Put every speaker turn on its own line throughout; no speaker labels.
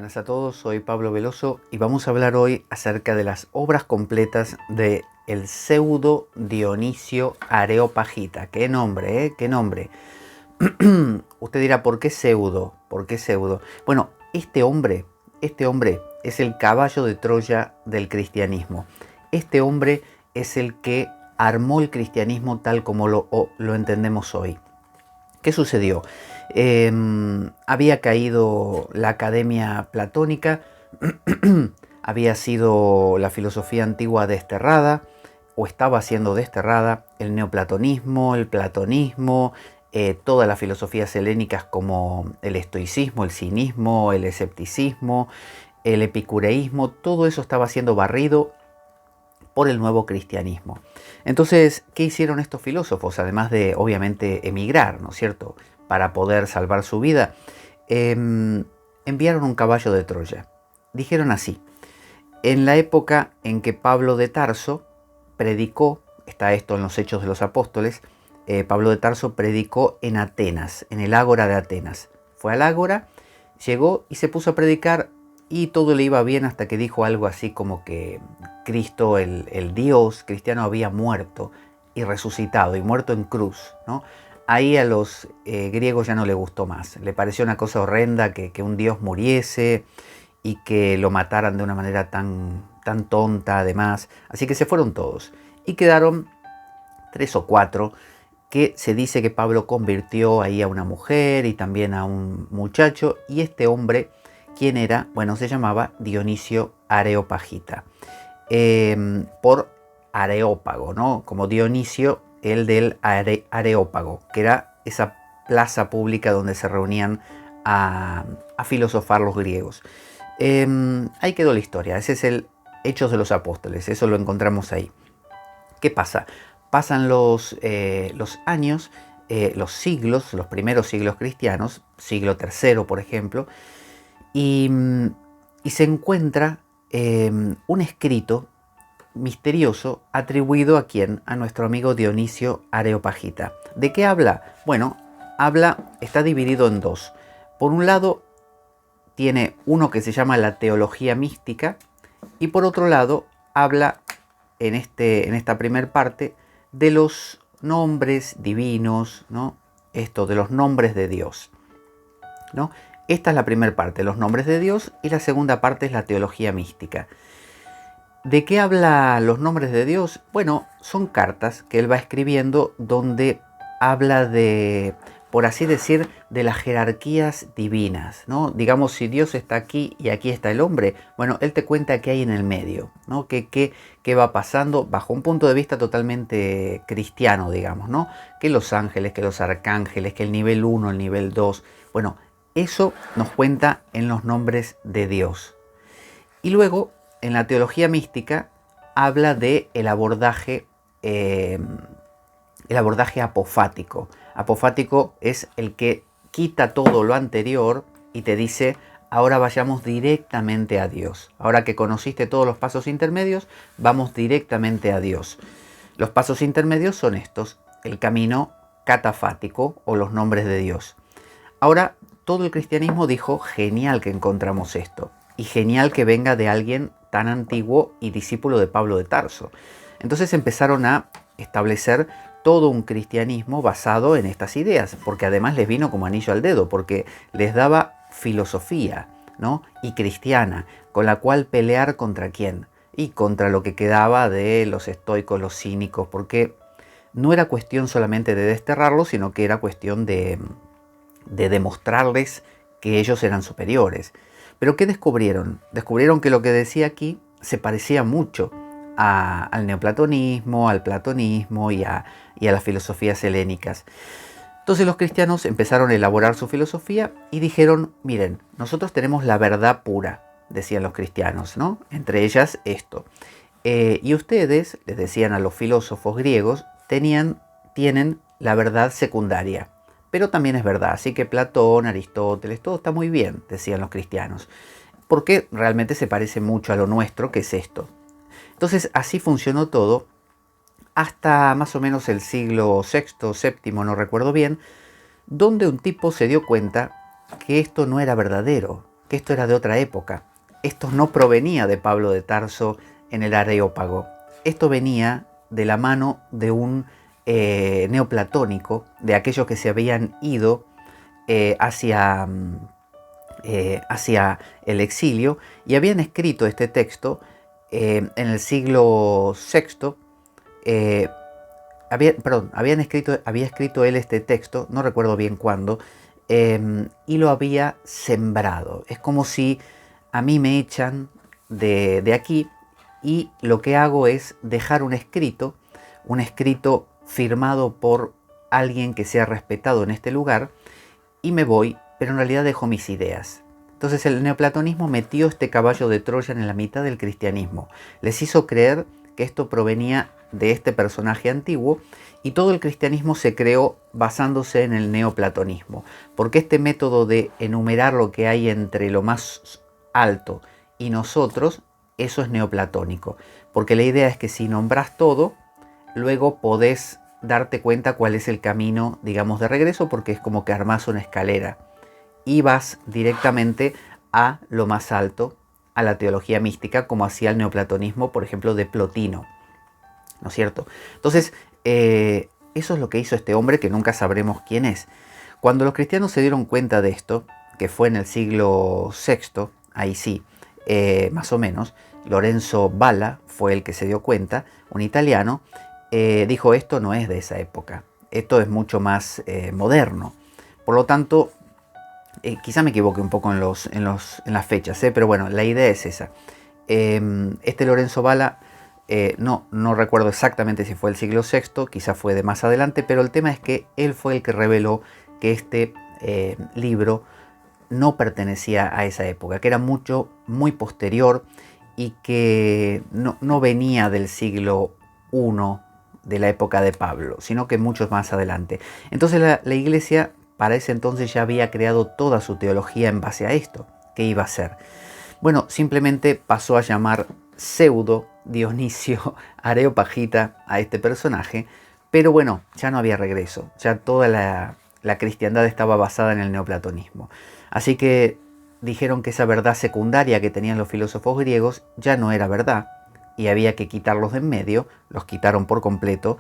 Buenas a todos, soy Pablo Veloso y vamos a hablar hoy acerca de las obras completas de el pseudo Dionisio Areopagita. ¡Qué nombre, qué nombre! Usted dirá, ¿por qué pseudo? ¿Por qué pseudo? Bueno, este hombre es el caballo de Troya del cristianismo. Este hombre es el que armó el cristianismo tal como lo entendemos hoy. ¿Qué sucedió? Había caído la academia platónica, había sido la filosofía antigua desterrada, o estaba siendo desterrada, el neoplatonismo, el platonismo, todas las filosofías helénicas como el estoicismo, el cinismo, el escepticismo, el epicureísmo, todo eso estaba siendo barrido por el nuevo cristianismo. Entonces, ¿qué hicieron estos filósofos? Además de, obviamente, emigrar, ¿no es cierto?, para poder salvar su vida, enviaron un caballo de Troya. Dijeron así: en la época en que Pablo de Tarso predicó, está esto en los Hechos de los Apóstoles, Pablo de Tarso predicó en Atenas, en el Ágora de Atenas. Fue al Ágora, llegó y se puso a predicar y todo le iba bien hasta que dijo algo así como que Cristo, el Dios cristiano, había muerto y resucitado y muerto en cruz, ¿no? Ahí a los griegos ya no le gustó más. Le pareció una cosa horrenda que un Dios muriese y que lo mataran de una manera tan tonta además. Así que se fueron todos. Y quedaron 3 o 4 que se dice que Pablo convirtió ahí a una mujer y también a un muchacho. Y este hombre, ¿quién era? Bueno, se llamaba Dionisio Areopagita. Por Areópago, ¿no? Como Dionisio, el del Areópago, que era esa plaza pública donde se reunían a filosofar los griegos. Ahí quedó la historia. Ese es el Hechos de los Apóstoles. Eso lo encontramos ahí. ¿Qué pasa? Pasan los años, los siglos, los primeros siglos cristianos, siglo III, por ejemplo, y se encuentra un escrito misterioso atribuido ¿a quién? A nuestro amigo Dionisio Areopagita. ¿De qué habla? Bueno, está dividido en dos. Por un lado, tiene uno que se llama la teología mística y por otro lado, habla en esta primer parte de los nombres divinos, ¿no? Esto, de los nombres de Dios, ¿no? Esta es la primera parte, los nombres de Dios, y la segunda parte es la teología mística. ¿De qué habla los nombres de Dios? Bueno, son cartas que él va escribiendo donde habla de, por así decir, de las jerarquías divinas, ¿no? Digamos, si Dios está aquí y aquí está el hombre, bueno, él te cuenta qué hay en el medio, ¿no? ¿Qué va pasando bajo un punto de vista totalmente cristiano, digamos, ¿no? Que los ángeles, que los arcángeles, que el nivel 1, el nivel 2, bueno, eso nos cuenta en los nombres de Dios. Y luego, en la teología mística, habla de el abordaje apofático. Apofático es el que quita todo lo anterior y te dice: ahora vayamos directamente a Dios. Ahora que conociste todos los pasos intermedios, vamos directamente a Dios. Los pasos intermedios son estos: el camino catafático o los nombres de Dios. Ahora, todo el cristianismo dijo: genial que encontramos esto. Y genial que venga de alguien tan antiguo y discípulo de Pablo de Tarso. Entonces empezaron a establecer todo un cristianismo basado en estas ideas, porque además les vino como anillo al dedo, porque les daba filosofía, ¿no? Y cristiana, con la cual pelear ¿contra quién? Y contra lo que quedaba de los estoicos, los cínicos, porque no era cuestión solamente de desterrarlos, sino que era cuestión de demostrarles que ellos eran superiores. Pero ¿qué descubrieron? Descubrieron que lo que decía aquí se parecía mucho al neoplatonismo, al platonismo y a las filosofías helénicas. Entonces los cristianos empezaron a elaborar su filosofía y dijeron: miren, nosotros tenemos la verdad pura, decían los cristianos, ¿no? Entre ellas esto. Y ustedes, les decían a los filósofos griegos, tienen la verdad secundaria. Pero también es verdad, así que Platón, Aristóteles, todo está muy bien, decían los cristianos, porque realmente se parece mucho a lo nuestro, que es esto. Entonces así funcionó todo hasta más o menos el siglo VI, VII, no recuerdo bien, donde un tipo se dio cuenta que esto no era verdadero, que esto era de otra época. Esto no provenía de Pablo de Tarso en el Areópago. Esto venía de la mano de un neoplatónico, de aquellos que se habían ido hacia el exilio y habían escrito este texto en el siglo VI. Había escrito él este texto, no recuerdo bien cuándo, y lo había sembrado. Es como si a mí me echan de aquí y lo que hago es dejar un escrito firmado por alguien que sea respetado en este lugar, y me voy, pero en realidad dejo mis ideas. Entonces el neoplatonismo metió este caballo de Troya en la mitad del cristianismo. Les hizo creer que esto provenía de este personaje antiguo, y todo el cristianismo se creó basándose en el neoplatonismo, porque este método de enumerar lo que hay entre lo más alto y nosotros, eso es neoplatónico, porque la idea es que si nombras todo, luego podés darte cuenta cuál es el camino, digamos, de regreso, porque es como que armás una escalera y vas directamente a lo más alto, a la teología mística, como hacía el neoplatonismo, por ejemplo, de Plotino, ¿no es cierto? Entonces, eso es lo que hizo este hombre, que nunca sabremos quién es. Cuando los cristianos se dieron cuenta de esto, que fue en el siglo VI, ahí sí, más o menos, Lorenzo Valla fue el que se dio cuenta, un italiano, dijo: esto no es de esa época, esto es mucho más moderno. Por lo tanto, quizá me equivoque un poco en las fechas, pero bueno, la idea es esa. Este Lorenzo Valla, no recuerdo exactamente si fue el siglo VI, quizá fue de más adelante, pero el tema es que él fue el que reveló que este libro no pertenecía a esa época, que era muy posterior y que no venía del siglo I, de la época de Pablo, sino que mucho más adelante. Entonces la iglesia para ese entonces ya había creado toda su teología en base a esto. ¿Qué iba a hacer? Bueno, simplemente pasó a llamar pseudo Dionisio Areopagita a este personaje, pero bueno, ya no había regreso, ya toda la cristiandad estaba basada en el neoplatonismo. Así que dijeron que esa verdad secundaria que tenían los filósofos griegos ya no era verdad, y había que quitarlos de en medio. Los quitaron por completo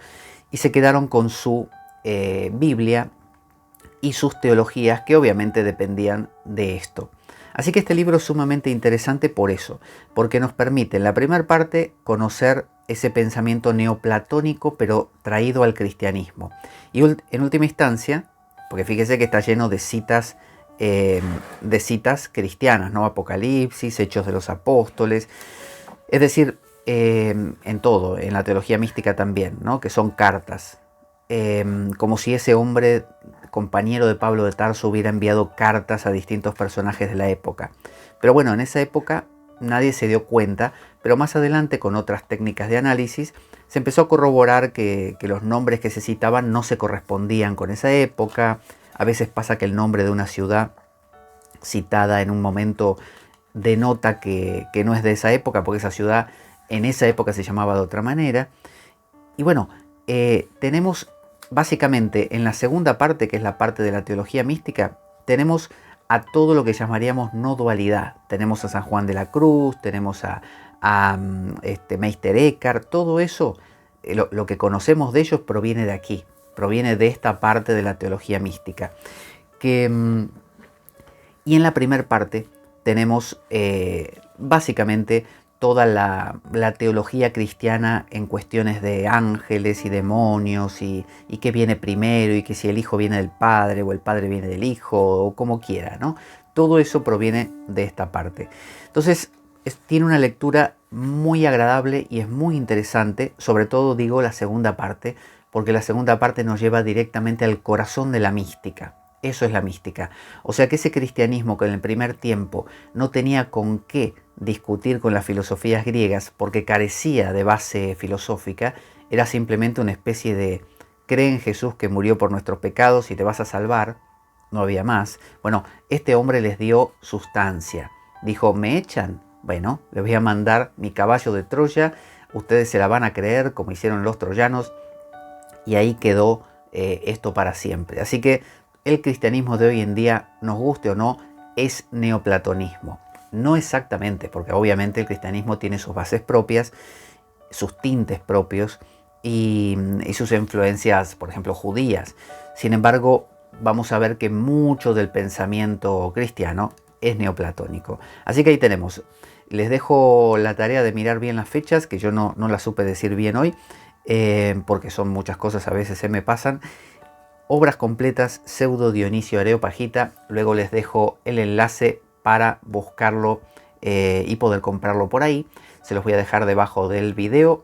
y se quedaron con su Biblia y sus teologías, que obviamente dependían de esto. Así que este libro es sumamente interesante por eso, porque nos permite en la primera parte conocer ese pensamiento neoplatónico pero traído al cristianismo. Y en última instancia, porque fíjese que está lleno de citas cristianas, ¿no? Apocalipsis, Hechos de los Apóstoles, es decir, en todo, en la teología mística también, ¿no? Que son cartas, como si ese hombre, compañero de Pablo de Tarso, hubiera enviado cartas a distintos personajes de la época. Pero bueno, en esa época nadie se dio cuenta, pero más adelante, con otras técnicas de análisis, se empezó a corroborar que los nombres que se citaban no se correspondían con esa época. A veces pasa que el nombre de una ciudad citada en un momento denota que no es de esa época, porque esa ciudad en esa época se llamaba de otra manera. Y bueno, tenemos básicamente en la segunda parte, que es la parte de la teología mística, tenemos a todo lo que llamaríamos no dualidad. Tenemos a San Juan de la Cruz, tenemos a Meister Eckhart. Todo eso, lo que conocemos de ellos proviene de aquí, proviene de esta parte de la teología mística. Y en la primera parte tenemos básicamente toda la teología cristiana en cuestiones de ángeles y demonios, y qué viene primero, y que si el Hijo viene del Padre o el Padre viene del Hijo, o como quiera, ¿no? Todo eso proviene de esta parte. Entonces tiene una lectura muy agradable y es muy interesante, sobre todo digo la segunda parte, porque la segunda parte nos lleva directamente al corazón de la mística. Eso es la mística. O sea que ese cristianismo que en el primer tiempo no tenía con qué discutir con las filosofías griegas porque carecía de base filosófica, era simplemente una especie de cree en Jesús que murió por nuestros pecados y te vas a salvar, no había más. Bueno, este hombre les dio sustancia. Dijo: ¿me echan? Bueno, les voy a mandar mi caballo de Troya, ustedes se la van a creer como hicieron los troyanos, y ahí quedó esto para siempre. Así que el cristianismo de hoy en día, nos guste o no, es neoplatonismo. No exactamente, porque obviamente el cristianismo tiene sus bases propias, sus tintes propios y sus influencias, por ejemplo, judías. Sin embargo, vamos a ver que mucho del pensamiento cristiano es neoplatónico. Así que ahí tenemos. Les dejo la tarea de mirar bien las fechas, que yo no las supe decir bien hoy, porque son muchas cosas, a veces se me pasan. Obras completas, Pseudo Dionisio Areopagita. Luego les dejo el enlace para buscarlo y poder comprarlo por ahí. Se los voy a dejar debajo del video.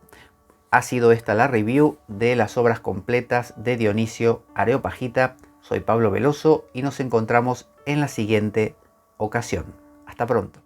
Ha sido esta la review de las obras completas de Dionisio Areopagita. Soy Pablo Veloso y nos encontramos en la siguiente ocasión. Hasta pronto.